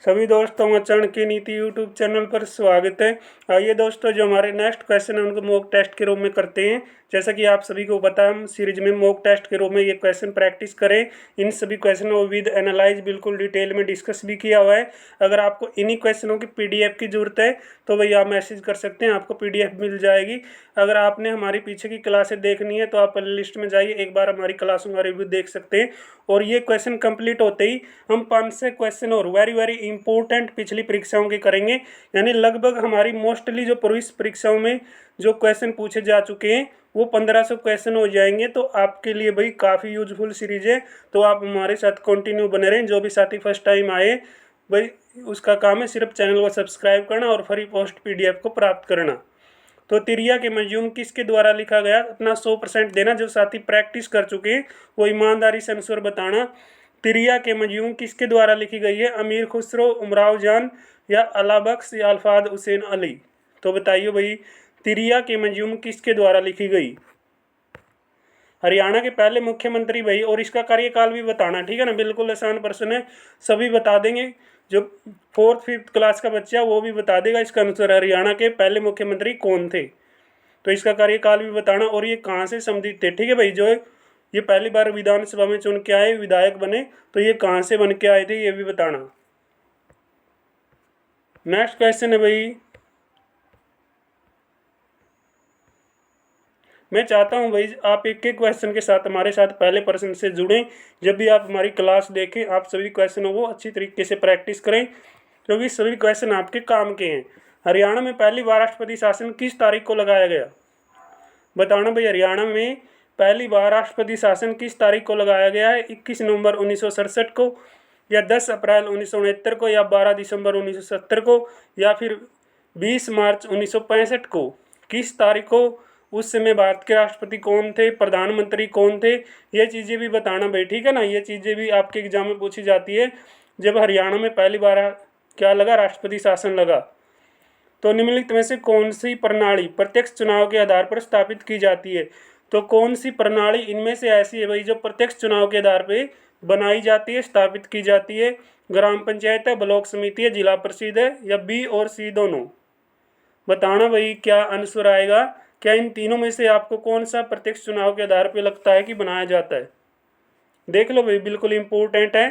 सभी दोस्तों का चाणक्य नीति यूट्यूब चैनल पर स्वागत है। आइए दोस्तों, जो हमारे नेक्स्ट क्वेश्चन है उनको मॉक टेस्ट के रूप में करते हैं। जैसा कि आप सभी को पता है, हम सीरीज में मॉक टेस्ट के रूप में ये क्वेश्चन प्रैक्टिस करें। इन सभी क्वेश्चनों को विद एनालाइज बिल्कुल डिटेल में डिस्कस भी किया हुआ है। अगर आपको इन्हीं क्वेश्चनों की पीडीएफ की जरूरत है तो भाई आप मैसेज कर सकते हैं, आपको पीडीएफ मिल जाएगी। अगर आपने हमारी पीछे की क्लासें देखनी है तो आप प्ले लिस्ट में जाइए, एक बार हमारी क्लासों का रिव्यू देख सकते हैं। और ये क्वेश्चन कंप्लीट होते ही हम 5 से क्वेश्चन और वेरी वेरी इंपॉर्टेंट पिछली परीक्षाओं के करेंगे। यानी लगभग हमारी मोस्टली जो पूर्व परीक्षाओं में जो क्वेश्चन पूछे जा चुके हैं वो 1500 क्वेश्चन हो जाएंगे। तो आपके लिए भाई काफ़ी यूजफुल सीरीज है, तो आप हमारे साथ कंटिन्यू बने रहें। जो भी साथी फर्स्ट टाइम आए भाई, उसका काम है सिर्फ चैनल को सब्सक्राइब करना और फ्री पोस्ट पीडीएफ को प्राप्त करना। तो तिरिया के मजूम किसके द्वारा लिखा गया, अपना 100% देना। जो साथी प्रैक्टिस कर चुके हैं वो ईमानदारी से आंसर बताना। तिरिया के मजूम किसके द्वारा लिखी गई है, अमीर खुसरो, उमराव जान या अलाबख्श या अल्फाज हुसैन अली। तो बताइए भाई, तिरिया के मजूम किसके द्वारा लिखी गई। हरियाणा के पहले मुख्यमंत्री भाई, और इसका कार्यकाल भी बताना, ठीक है ना। बिल्कुल आसान प्रश्न है, सभी बता देंगे। जो 4th 5th क्लास का बच्चा वो भी बता देगा इसका आंसर। हरियाणा के पहले मुख्यमंत्री कौन थे, तो इसका कार्यकाल भी बताना और ये कहाँ से संबंधित थे। ठीक है भाई, जो ये पहली बार विधानसभा में चुन के आए, विधायक बने, तो ये कहाँ से बन के आए थे ये भी बताना। नेक्स्ट क्वेश्चन है भाई, मैं चाहता हूं भाई आप एक एक क्वेश्चन के साथ हमारे साथ पहले प्रश्न से जुड़ें। जब भी आप हमारी क्लास देखें आप सभी क्वेश्चनों को अच्छी तरीके से प्रैक्टिस करें, क्योंकि सभी क्वेश्चन आपके काम के हैं। हरियाणा में पहली बार राष्ट्रपति शासन किस तारीख को लगाया गया, बताना भाई। हरियाणा में पहली बार राष्ट्रपति शासन किस तारीख को लगाया गया है, 21 नवंबर 1967 को, या 10 अप्रैल 1969 को, या 12 दिसंबर 1970 को, या फिर 20 मार्च 1965 को। किस तारीख को, उस समय भारत के राष्ट्रपति कौन थे, प्रधानमंत्री कौन थे, ये चीज़ें भी बताना भाई, ठीक है ना। ये चीज़ें भी आपके एग्जाम में पूछी जाती है। जब हरियाणा में पहली बार क्या लगा, राष्ट्रपति शासन लगा। तो निम्नलिखित में से कौन सी प्रणाली प्रत्यक्ष चुनाव के आधार पर स्थापित की जाती है। तो कौन सी प्रणाली इनमें से ऐसी है भाई जो प्रत्यक्ष चुनाव के आधार पर बनाई जाती है, स्थापित की जाती है। ग्राम पंचायत है, ब्लॉक समिति है, जिला परिषद है, या बी और सी दोनों। बताना भाई क्या आंसर आएगा। क्या इन तीनों में से आपको कौन सा प्रत्यक्ष चुनाव के आधार पर लगता है कि बनाया जाता है। देख लो भाई, बिल्कुल इंपॉर्टेंट है।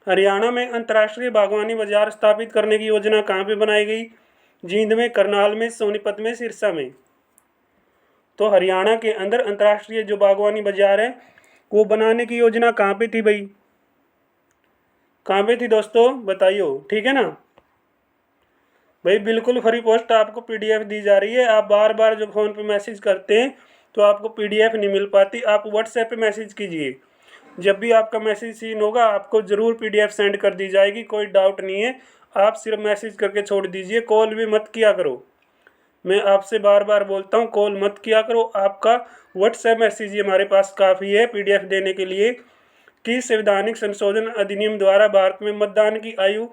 हरियाणा में अंतर्राष्ट्रीय बागवानी बाजार स्थापित करने की योजना कहाँ पे बनाई गई, जींद में, करनाल में, सोनीपत में, सिरसा में। तो हरियाणा के अंदर अंतर्राष्ट्रीय जो बागवानी बाजार है वो बनाने की योजना कहाँ पे थी भाई, कहाँ पे थी दोस्तों, बताइयो, ठीक है ना भाई। बिल्कुल फ्री पोस्ट आपको पीडीएफ दी जा रही है। आप बार बार जो फ़ोन पे मैसेज करते हैं तो आपको पीडीएफ नहीं मिल पाती, आप व्हाट्सएप पे मैसेज कीजिए। जब भी आपका मैसेज सीन होगा आपको ज़रूर पीडीएफ सेंड कर दी जाएगी, कोई डाउट नहीं है। आप सिर्फ मैसेज करके छोड़ दीजिए, कॉल भी मत किया करो। मैं आपसे बार बार बोलता हूँ, कॉल मत किया करो। आपका व्हाट्सएप मैसेज ही हमारे पास काफ़ी है पीडीएफ देने के लिए। कि संवैधानिक संशोधन अधिनियम द्वारा भारत में मतदान की आयु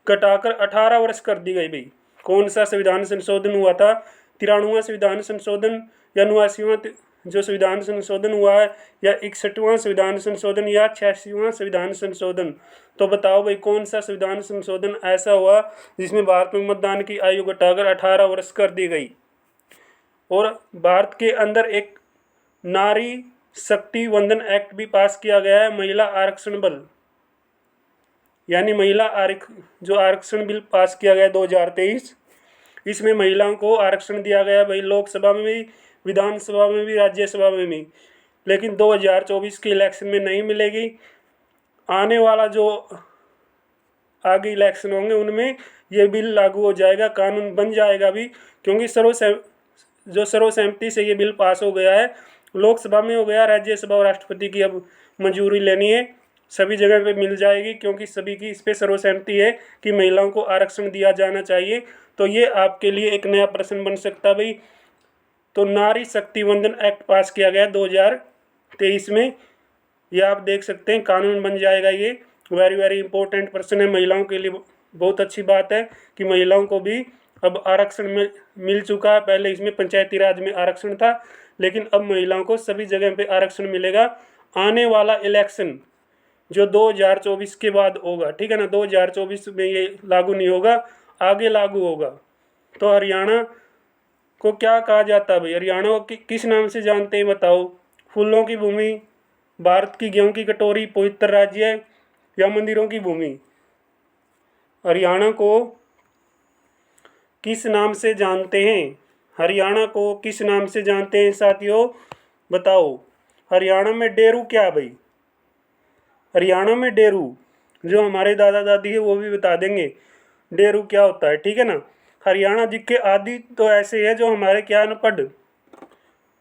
घटाकर 18 वर्ष कर दी गई भाई। कौन सा संविधान संशोधन हुआ था, 93वां संविधान संशोधन, या 89वां जो संविधान संशोधन हुआ है, या 61वां संविधान संशोधन, या 86वां संविधान संशोधन। तो बताओ भाई कौन सा संविधान संशोधन ऐसा हुआ जिसमें भारत में मतदान की आयु घटाकर 18 वर्ष कर दी गई। और भारत के अंदर एक नारी शक्ति वंदन एक्ट भी पास किया गया है, महिला आरक्षण बिल, यानी महिला जो आरक्षण बिल पास किया गया 2023। इसमें महिलाओं को आरक्षण दिया गया भाई, लोकसभा में भी, विधानसभा में भी, राज्यसभा में भी। लेकिन 2024 के इलेक्शन में नहीं मिलेगी। आने वाला जो आगे इलेक्शन होंगे उनमें ये बिल लागू हो जाएगा, कानून बन जाएगा भी, क्योंकि सर्वसहमति से ये बिल पास हो गया है। लोकसभा में हो गया, राज्यसभा और राष्ट्रपति की अब मंजूरी लेनी है, सभी जगह पे मिल जाएगी, क्योंकि सभी की इस पर सर्वसहमति है कि महिलाओं को आरक्षण दिया जाना चाहिए। तो ये आपके लिए एक नया प्रश्न बन सकता है भाई। तो नारी शक्ति वंदन एक्ट पास किया गया 2023 में, ये आप देख सकते हैं, कानून बन जाएगा। ये वेरी वेरी इंपॉर्टेंट प्रश्न है महिलाओं के लिए। बहुत अच्छी बात है कि महिलाओं को भी अब आरक्षण मिल चुका है। पहले इसमें पंचायती राज में आरक्षण था, लेकिन अब महिलाओं को सभी जगह पे आरक्षण मिलेगा। आने वाला इलेक्शन जो 2024 के बाद होगा, ठीक है ना। 2024 में ये लागू नहीं होगा, आगे लागू होगा। तो हरियाणा को क्या कहा जाता है भाई? हरियाणा को किस नाम से जानते हैं बताओ? फूलों की भूमि, भारत की गेहूं की कटोरी, पवित्र राज्य या मंदिरों की भूमि? हरियाणा को किस नाम से जानते हैं? हरियाणा को किस नाम से जानते हैं साथियों, बताओ। हरियाणा में डेरू क्या है भाई? हरियाणा में डेरू, जो हमारे दादा दादी है वो भी बता देंगे डेरू क्या होता है, ठीक है ना। हरियाणा जी के आदि तो ऐसे है जो हमारे क्या अनपढ़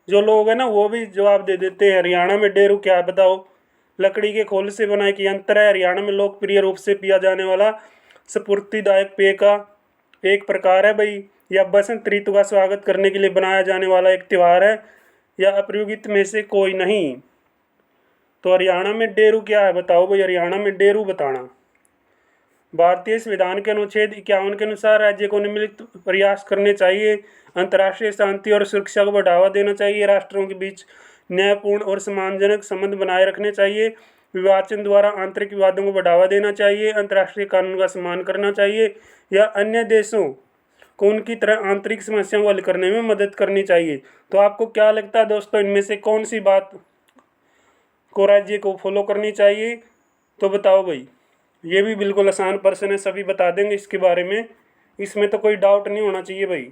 जो लोग हैं ना वो भी जवाब दे देते हैं हरियाणा में डेरू क्या है, बताओ। लकड़ी के खोल से बना एक यंत्र है, हरियाणा में लोकप्रिय रूप से पिया जाने वाला स्फूर्तिदायक पेय का एक प्रकार है भाई। यह बसंत ऋतु का स्वागत करने के लिए बनाया जाने वाला एक त्यौहार है, या अप्रयुक्त में से कोई नहीं। तो हरियाणा में डेरू क्या है बताओ भाई? हरियाणा में डेरू बताना। भारतीय संविधान के अनुच्छेद 51 के अनुसार राज्य को निम्नलिखित प्रयास करने चाहिए। अंतर्राष्ट्रीय शांति और सुरक्षा को बढ़ावा देना चाहिए, राष्ट्रों के बीच न्यायपूर्ण और सम्मानजनक संबंध बनाए रखने चाहिए, विवाचन द्वारा आंतरिक विवादों को बढ़ावा देना चाहिए, अंतर्राष्ट्रीय कानून का सम्मान करना चाहिए, या अन्य देशों को उनकी तरह आंतरिक समस्याओं को हल करने में मदद करनी चाहिए। तो आपको क्या लगता है दोस्तों, इनमें से कौन सी बात को राज्य को फॉलो करनी चाहिए? तो बताओ भाई। ये भी बिल्कुल आसान प्रश्न है, सभी बता देंगे इसके बारे में, इसमें तो कोई डाउट नहीं होना चाहिए भाई।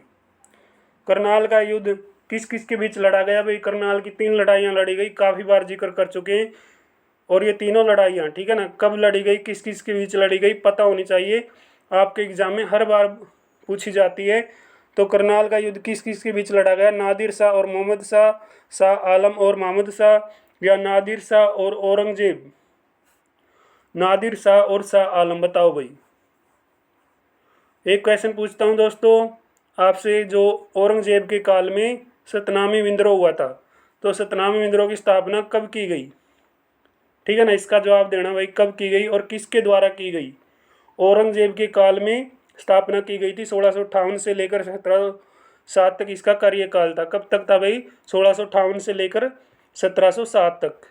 करनाल का युद्ध किस किस के बीच लड़ा गया भाई? करनाल की 3 लड़ाइयाँ लड़ी गई, काफ़ी बार जिक्र कर चुके हैं। और ये तीनों लड़ाइयाँ, ठीक है ना, कब लड़ी गई, किस किस के बीच लड़ी गई, पता होनी चाहिए। आपके एग्जाम में हर बार पूछी जाती है। तो करनाल का युद्ध किस किस के बीच लड़ा गया? नादिर शाह और मोहम्मद शाह, शाह आलम और महमूद शाह, या नादिर शाह और औरंगजेब? नादिर शाह और शाह आलम, बताओ भाई। एक क्वेश्चन पूछता हूँ दोस्तों आपसे, जो औरंगजेब के काल में सतनामी विद्रोह हुआ था, तो सतनामी विद्रोह की स्थापना कब की गई? ठीक है ना, इसका जवाब देना भाई, कब की गई और किसके द्वारा की गई? औरंगजेब के काल में स्थापना की गई थी 1658 से लेकर 1707 तक इसका कार्यकाल था। कब तक था भाई? 1658 से लेकर 1707 तक।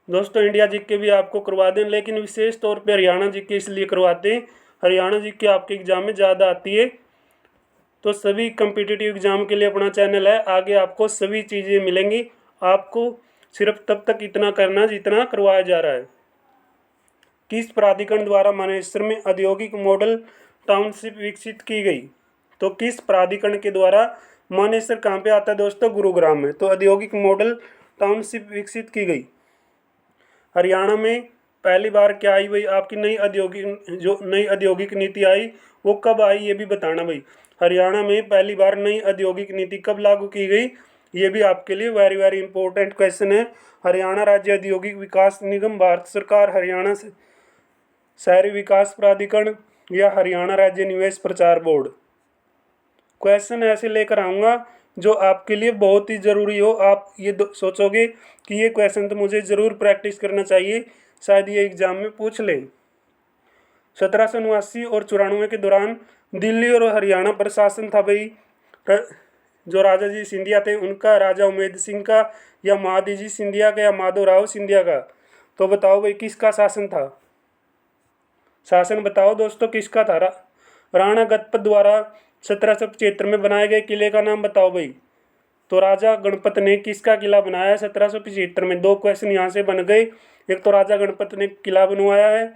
दोस्तों इंडिया जीके भी आपको करवा दें, लेकिन विशेष तौर पे हरियाणा जीके इसलिए करवाते हैं, हरियाणा जीके आपके एग्जाम में ज़्यादा आती है। तो सभी कम्पिटिटिव एग्जाम के लिए अपना चैनल है, आगे आपको सभी चीज़ें मिलेंगी। आपको सिर्फ तब तक इतना करना जितना करवाया जा रहा है। किस प्राधिकरण द्वारा मानेसर में औद्योगिक मॉडल टाउनशिप विकसित की गई? तो किस प्राधिकरण के द्वारा, मानेसर कहाँ पे आता है दोस्तों? गुरुग्राम में। तो औद्योगिक मॉडल टाउनशिप विकसित की गई। हरियाणा में पहली बार क्या आई भाई? आपकी नई औद्योगिक नीति आई, वो कब आई ये भी बताना भाई। हरियाणा में पहली बार नई औद्योगिक नीति कब लागू की गई, ये भी आपके लिए वेरी वेरी इंपॉर्टेंट क्वेश्चन है। हरियाणा राज्य औद्योगिक विकास निगम, भारत सरकार, हरियाणा शहरी विकास प्राधिकरण, या हरियाणा राज्य निवेश प्रचार बोर्ड? क्वेश्चन ऐसे लेकर आऊँगा जो आपके लिए बहुत ही ज़रूरी हो। आप ये सोचोगे कि ये क्वेश्चन तो मुझे ज़रूर प्रैक्टिस करना चाहिए, शायद ये एग्ज़ाम में पूछ लें। 1789 और 94 के दौरान दिल्ली और हरियाणा प्रशासन था भाई, जो राजा जी सिंधिया थे उनका, राजा उमेद सिंह का, या महादजी सिंधिया का, या माधवराव सिंधिया का? तो बताओ भाई किसका शासन था? शासन बताओ दोस्तों किसका था? राणा गणपत द्वारा 1775 में बनाए गए किले का नाम बताओ भाई। तो राजा गणपत ने किसका किला बनाया 1775 में? 2 क्वेश्चन यहाँ से बन गए। एक तो राजा गणपत ने किला बनवाया है,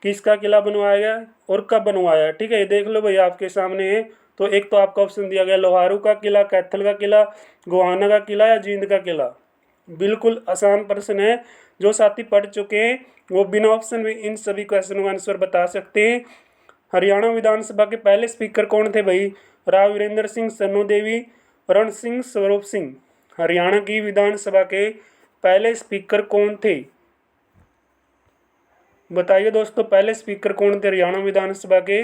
किसका किला बनवाया गया और कब बनवाया है, ठीक है, ये देख लो भाई आपके सामने है। तो एक तो आपका ऑप्शन दिया गया लोहारू का किला, कैथल का किला, गोहाना का किला, या जींद का किला। बिल्कुल आसान प्रश्न है, जो साथी पढ़ चुके हैं वो बिना ऑप्शन में इन सभी क्वेश्चनों का आंसर बता सकते हैं। हरियाणा विधानसभा के पहले स्पीकर कौन थे भाई? राव वीरेंद्र सिंह, सन्नू देवी, रण सिंह, स्वरूप सिंह। हरियाणा की विधानसभा के पहले स्पीकर कौन थे? बताइए दोस्तों, पहले स्पीकर कौन थे हरियाणा विधानसभा के?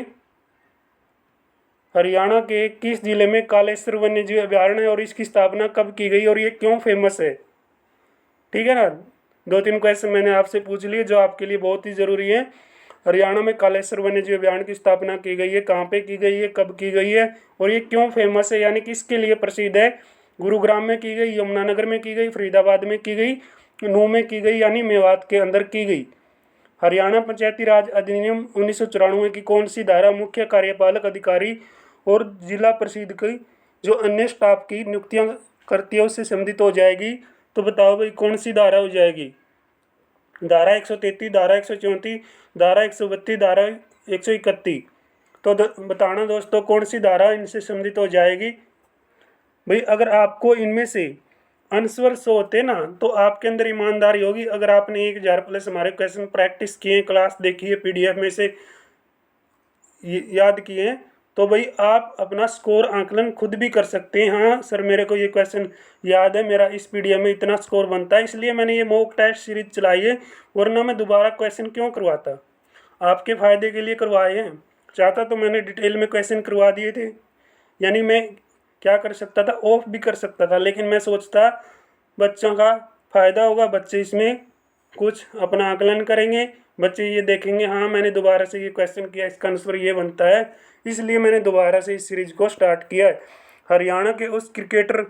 हरियाणा के किस जिले में कालेश्वर वन्यजीव अभयारण्य है और इसकी स्थापना कब की गई और ये क्यों फेमस है? ठीक है ना, 2-3 क्वेश्चन मैंने आपसे पूछ लिए जो आपके लिए बहुत ही ज़रूरी है। हरियाणा में कालेश्वर वन्यजीव अभयारण्य की स्थापना की गई है, कहाँ पे की गई है, कब की गई है और ये क्यों फेमस है, यानी किसके लिए प्रसिद्ध है? गुरुग्राम में की गई, यमुनानगर में की गई, फरीदाबाद में की गई, नू में की गई यानी मेवात के अंदर की गई। हरियाणा पंचायती राज अधिनियम 1994 की कौन सी धारा मुख्य कार्यपालक अधिकारी और जिला परिषद की जो अन्य स्टाफ की नियुक्तियां करती है उससे संबंधित हो जाएगी? तो बताओ भाई कौन सी धारा हो जाएगी? धारा 133, धारा 134, धारा 132, धारा 131। तो बताना दोस्तों कौन सी धारा इनसे संबंधित हो जाएगी? भाई अगर आपको इनमें से आंसर शो होते ना तो आपके अंदर ईमानदारी होगी। अगर आपने 1000 प्लस हमारे क्वेश्चन प्रैक्टिस किए, क्लास देखी है, पीडीएफ में से याद किए हैं, तो भाई आप अपना स्कोर आंकलन खुद भी कर सकते हैं। हाँ सर मेरे को ये क्वेश्चन याद है, मेरा इस पीडीएफ में इतना स्कोर बनता है, इसलिए मैंने ये मॉक टेस्ट सीरीज चलाई है, वरना मैं दोबारा क्वेश्चन क्यों करवाता? आपके फ़ायदे के लिए करवाए हैं। चाहता तो मैंने डिटेल में क्वेश्चन करवा दिए थे, यानी मैं क्या कर सकता था, ऑफ भी कर सकता था, लेकिन मैं सोचता बच्चों का फ़ायदा होगा, बच्चे इसमें कुछ अपना आकलन करेंगे, बच्चे ये देखेंगे हाँ मैंने दोबारा से ये क्वेश्चन किया, इसका आंसर ये बनता है, इसलिए मैंने दोबारा से इस सीरीज को स्टार्ट किया है। हरियाणा के उस क्रिकेटर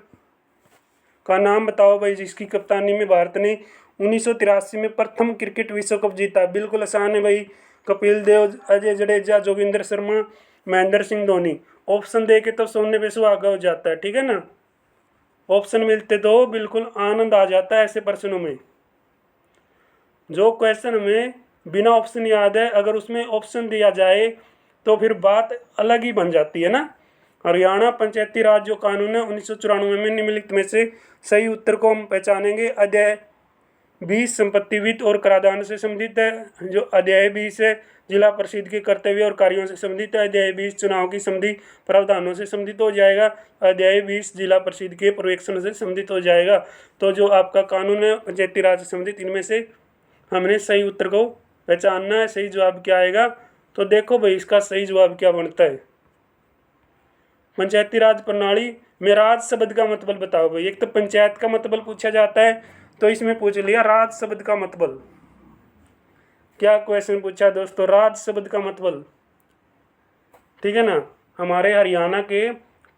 का नाम बताओ भाई जिसकी कप्तानी में भारत ने 1983 में प्रथम क्रिकेट विश्व कप जीता। बिल्कुल आसान है भाई, कपिल देव, अजय जडेजा, जोगिंदर शर्मा, महेंद्र सिंह धोनी। ऑप्शन दे के तो सोने पे सुहागा हो जाता है, ठीक है ना। ऑप्शन मिलते तो बिल्कुल आनंद आ जाता है ऐसे प्रश्नों में। जो क्वेश्चन हमें बिना ऑप्शन याद है, अगर उसमें ऑप्शन दिया जाए तो फिर बात अलग ही बन जाती है ना। हरियाणा पंचायती राज जो कानून है 1994 में निम्नलिखित में से सही उत्तर को हम पहचानेंगे। अध्याय 20 संपत्ति वित्त और कराधान से संबंधित है। जो अध्याय 20 है जिला परिषद के कर्तव्य और कार्यों से संबंधित है। अध्याय 20 चुनाव की संबंधी प्रावधानों से संबंधित हो जाएगा। अध्याय 20 जिला परिषद के पर्यवेक्षण से संबंधित हो जाएगा। तो जो आपका कानून है पंचायती राज से संबंधित, इनमें से हमने सही उत्तर को पहचानना है। सही जवाब क्या आएगा? तो देखो भाई इसका सही जवाब क्या बनता है। पंचायती राज प्रणाली में राज शब्द का मतलब बताओ भाई। एक तो पंचायत का मतलब पूछा जाता है, तो इसमें पूछ लिया राज शब्द का मतलब। क्या क्वेश्चन पूछा दोस्तों? राज शब्द का मतलब, ठीक है ना। हमारे हरियाणा के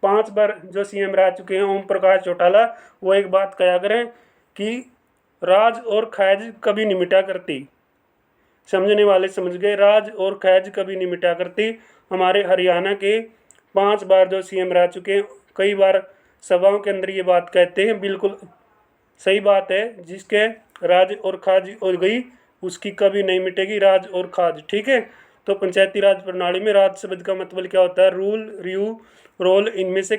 5 बार जो सीएम रह चुके हैं ओम प्रकाश चौटाला, वो एक बात कहा करें कि राज और खैज कभी नहीं मिटा करती। समझने वाले समझ गए, राज और खैज कभी नहीं मिटा करती। हमारे हरियाणा के 5 बार जो सीएम रह चुके हैं, कई बार सभाओं के अंदर ये बात कहते हैं, बिल्कुल सही बात है। जिसके राज और खाज हो गई उसकी कभी नहीं मिटेगी राज और खाज, ठीक है। तो पंचायती राज प्रणाली में राज शब्द का मतलब क्या होता है? रूल, रिव्यू, रोल, इनमें से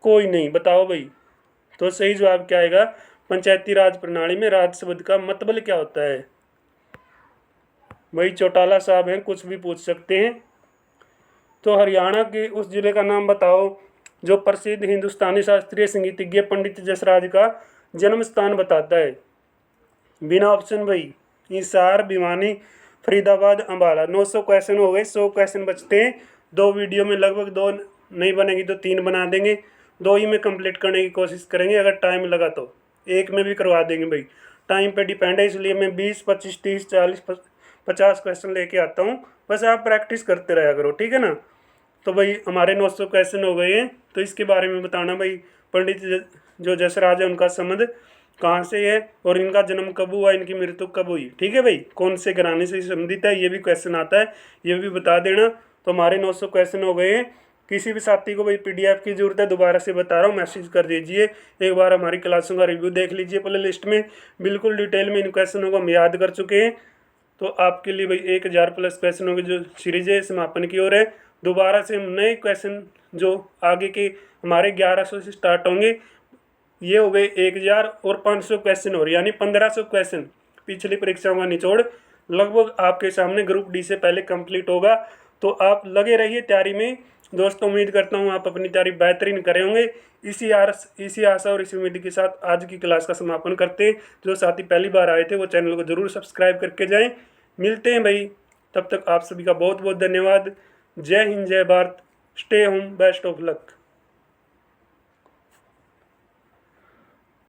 कोई नहीं। बताओ भाई, तो सही जवाब क्या आएगा? पंचायती राज प्रणाली में राज शब्द का मतलब क्या होता है? भाई चौटाला साहब हैं, कुछ भी पूछ सकते हैं। तो हरियाणा के उस जिले का नाम बताओ जो प्रसिद्ध हिंदुस्तानी शास्त्रीय संगीतज्ञ पंडित जसराज का जन्म स्थान बताता है। बिना ऑप्शन भाई, हिसार, भिवानी, फरीदाबाद, अम्बाला। 900 क्वेश्चन हो गए, 100 क्वेश्चन बचते हैं। 2 वीडियो में लगभग 2 नहीं बनेगी तो 3 बना देंगे। 2 ही में कंप्लीट करने की कोशिश करेंगे, अगर टाइम लगा तो 1 में भी करवा देंगे भाई। टाइम पे डिपेंड है, इसलिए मैं 20, 25, 30, 40, 50 क्वेश्चन लेके आता हूँ। बस आप प्रैक्टिस करते रहा करो, ठीक है ना। तो भाई हमारे 900 क्वेश्चन हो गए हैं, तो इसके बारे में बताना भाई। पंडित जो जसराज है उनका संबंध कहाँ से है और इनका जन्म कब हुआ, इनकी मृत्यु कब हुई, ठीक है भाई। कौन से घराने से संबंधित है ये भी क्वेश्चन आता है, ये भी बता देना। तो हमारे 900 क्वेश्चन हो गए हैं। किसी भी साथी को भाई पीडीएफ की ज़रूरत है, दोबारा से बता रहा हूँ, मैसेज कर दीजिए। एक बार हमारी क्लासों का रिव्यू देख लीजिए प्ले लिस्ट में, बिल्कुल डिटेल में इन क्वेश्चनों को हम याद कर चुके हैं। तो आपके लिए भाई 1000 प्लस क्वेश्चनों की जो सीरीज है समापन की ओर है। दोबारा से हम नए क्वेश्चन जो आगे के हमारे 1100 से स्टार्ट होंगे, ये हो गए 1000 और 500 क्वेश्चन और यानी 1500 क्वेश्चन पिछली परीक्षाओं का निचोड़ लगभग आपके सामने ग्रुप डी से पहले कंप्लीट होगा। तो आप लगे रहिए तैयारी में दोस्तों। उम्मीद करता हूँ आप अपनी तैयारी बेहतरीन करे होंगे। इसी आशा और इसी उम्मीद के साथ आज की क्लास का समापन करते हैं। जो साथी पहली बार आए थे वो चैनल को ज़रूर सब्सक्राइब करके जाएं। मिलते हैं भाई, तब तक आप सभी का बहुत बहुत धन्यवाद। जय हिंद, जय Bharat, stay home, best of luck.